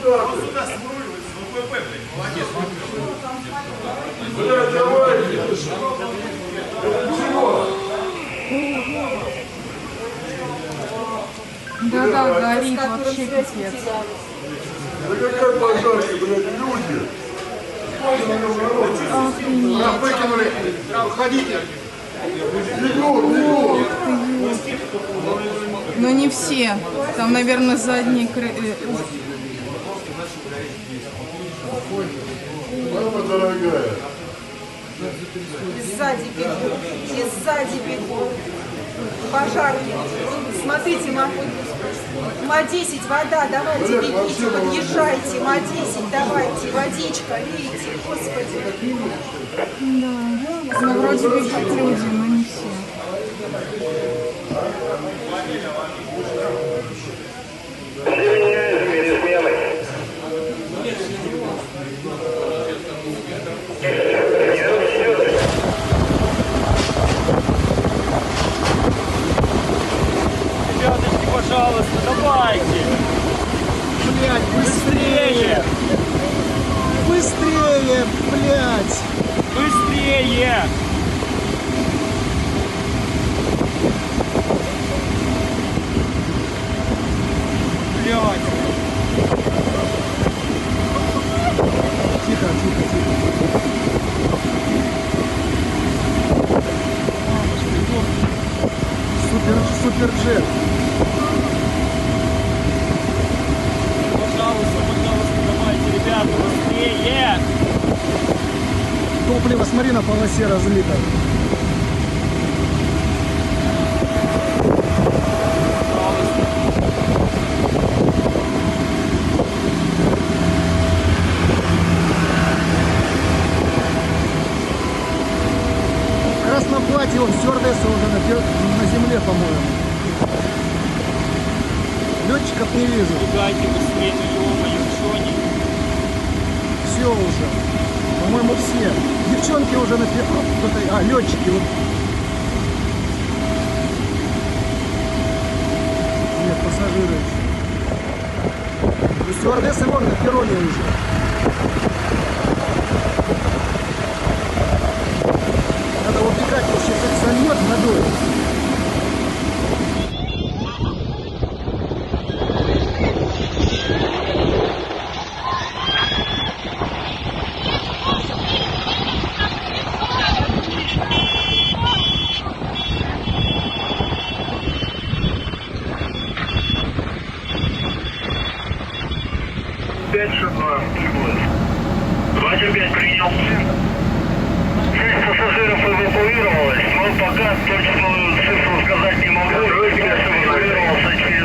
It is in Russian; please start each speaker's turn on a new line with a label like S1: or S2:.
S1: сюда с ВПП, блядь, молодец.
S2: Бля, давайте. Это чего?
S3: Да-да, горит вообще пипец.
S2: Да какая пожарка, блядь, люди.
S3: Охренеть.
S1: Выкинули, уходите.
S2: Бегут, бегут.
S3: Но не все. Там, наверное, задние
S2: Мама дорогая.
S4: И сзади бегут. Пожарки. Смотрите, Ма-10, вода, давайте, бегите, подъезжайте. Ма-10, давайте, водичка, лейте, господи.
S3: Да. Ну, вроде бегут люди, но не все.
S5: Ребяточки, пожалуйста, давайте.
S6: Блядь, быстрее! Быстрее, блядь!
S5: Быстрее! Блядь!
S6: Тихо, тихо, тихо. Суперджет.
S5: Пожалуйста, давайте, ребята, быстрее!
S6: Топливо, смотри, на полосе разлито. В красном платье он стюардесса уже на земле, по-моему. Летчиков не вижу.
S5: Бегайте быстрее, ну ё-моё, что они?
S6: Все уже. По-моему, все. Девчонки уже на первом. А, летчики. Вот. Нет, пассажиры еще. И стюардессы вон на перроне уже. Надо убегать, потому что если сольет, надует.
S7: Вадим 5 принял. 6 пассажиров эвакуировалось, но пока точную цифру сказать не могу. Эвакуировался через